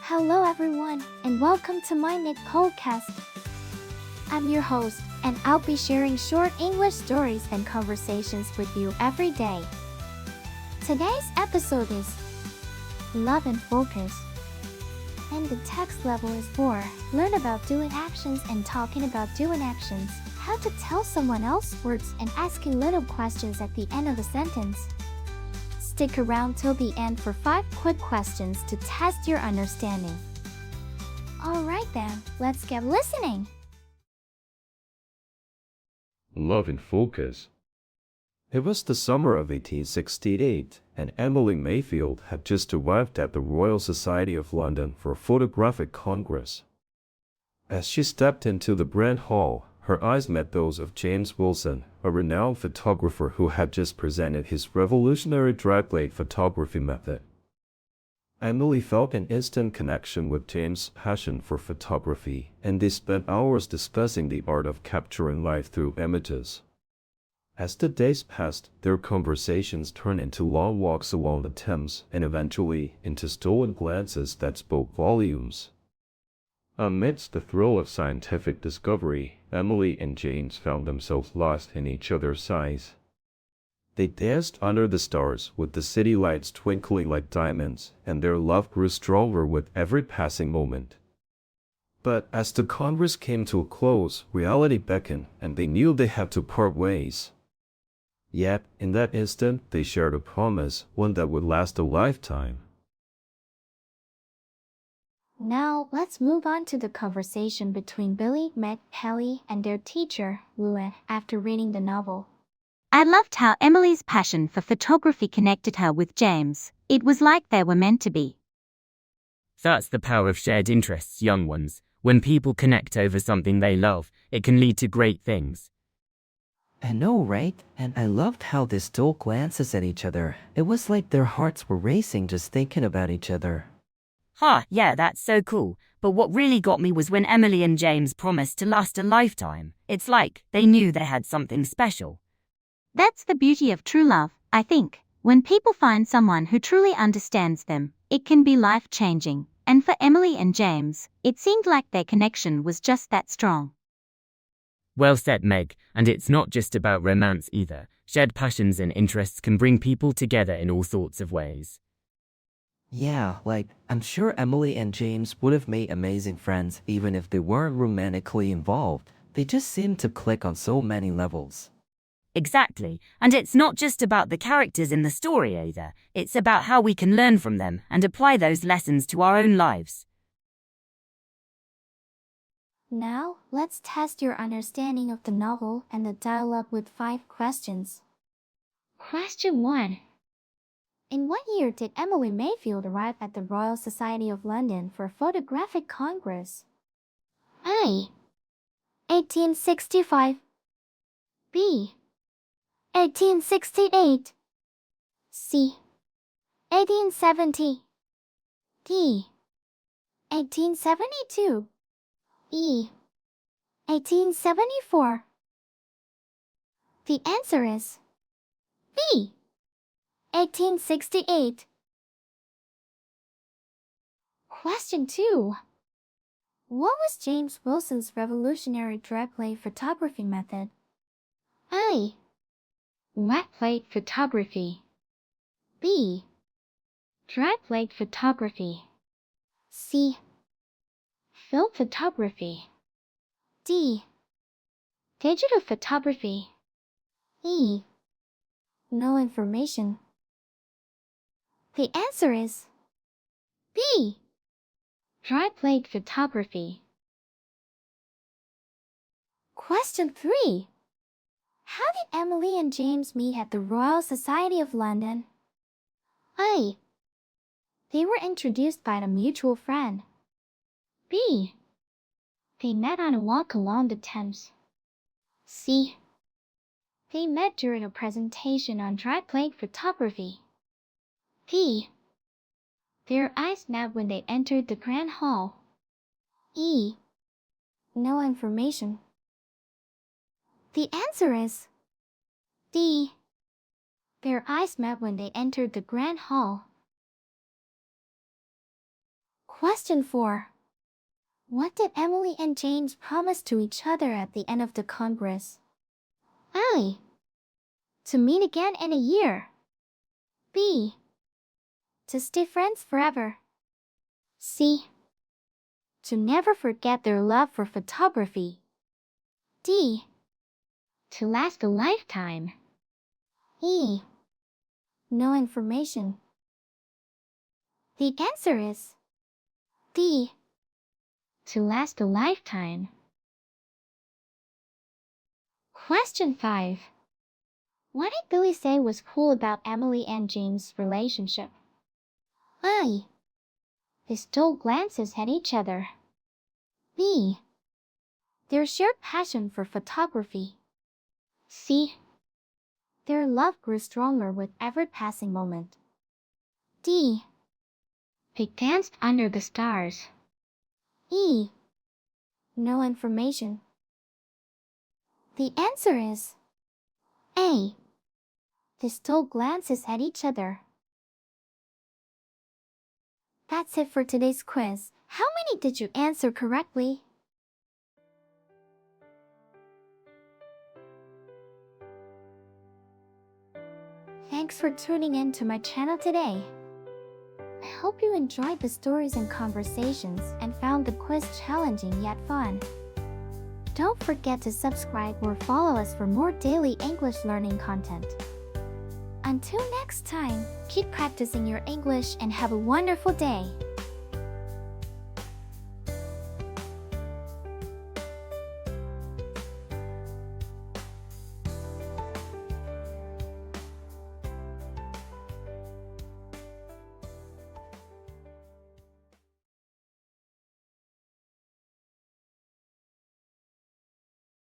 Hello everyone, and welcome to MyniQ podcast. I'm your host, and I'll be sharing short English stories and conversations with you every day. Today's episode is Love and Focus. And the text level is 4. Learn about doing actions and talking about doing actions. How to tell someone else words and asking little questions at the end of a sentence. Stick around till the end for 5 quick questions to test your understanding. Alright then, let's get listening. Love and Focus. It was the summer of 1868, and Emily Mayfield had just arrived at the Royal Society of London for a photographic congress. As she stepped into the Grand Hall, her eyes met those of James Wilson, a renowned photographer who had just presented his revolutionary dry plate photography method. Emily felt an instant connection with James' passion for photography, and they spent hours discussing the art of capturing life through images. As the days passed, their conversations turned into long walks along the Thames and eventually into stolen glances that spoke volumes. Amidst the thrill of scientific discovery, Emily and James found themselves lost in each other's eyes. They danced under the stars with the city lights twinkling like diamonds, and their love grew stronger with every passing moment. But as the congress came to a close, reality beckoned, and they knew they had to part ways. Yet, in that instant, they shared a promise, one that would last a lifetime. Now, let's move on to the conversation between Billy, Meg, Kelly, and their teacher, Lewin, after reading the novel. I loved how Emily's passion for photography connected her with James. It was like they were meant to be. That's the power of shared interests, young ones. When people connect over something they love, it can lead to great things. I know, right? And I loved how they stole glances at each other. It was like their hearts were racing just thinking about each other. Yeah, that's so cool. But what really got me was when Emily and James promised to last a lifetime. It's like they knew they had something special. That's the beauty of true love, I think. When people find someone who truly understands them, it can be life-changing. And for Emily and James, it seemed like their connection was just that strong. Well said, Meg, and it's not just about romance either. Shared passions and interests can bring people together in all sorts of ways. Yeah, I'm sure Emily and James would have made amazing friends even if they weren't romantically involved. They just seemed to click on so many levels. Exactly. And it's not just about the characters in the story either. It's about how we can learn from them and apply those lessons to our own lives. Now, let's test your understanding of the novel and the dialogue with 5 questions. Question 1. In what year did Emily Mayfield arrive at the Royal Society of London for a photographic congress? A. 1865. B. 1868. C. 1870. D. 1872. E. 1874. The answer is B. 1868. Question 2. What was James Wilson's revolutionary dry plate photography method? A. Wet plate photography. B. Dry plate photography. C. Film photography. D. Digital photography. E. No information. The answer is B. Dry plate photography. Question 3. How did Emily and James meet at the Royal Society of London? A. They were introduced by a mutual friend. B. They met on a walk along the Thames. C. They met during a presentation on dry plate photography. D. Their eyes met when they entered the Grand Hall. E. No information. The answer is D. Their eyes met when they entered the Grand Hall. Question 4. What did Emily and James promise to each other at the end of the Congress? A. To meet again in a year. B. To stay friends forever. C. To never forget their love for photography. D. To last a lifetime. E. No information. The answer is D. To last a lifetime. Question 5. What did Billy say was cool about Emily and James' relationship? A. They stole glances at each other. B. Their shared passion for photography. C. Their love grew stronger with every passing moment. D. They danced under the stars. E. No information. The answer is A. They stole glances at each other. That's it for today's quiz. How many did you answer correctly? Thanks for tuning in to my channel today. I hope you enjoyed the stories and conversations and found the quiz challenging yet fun. Don't forget to subscribe or follow us for more daily English learning content. Until next time, keep practicing your English and have a wonderful day.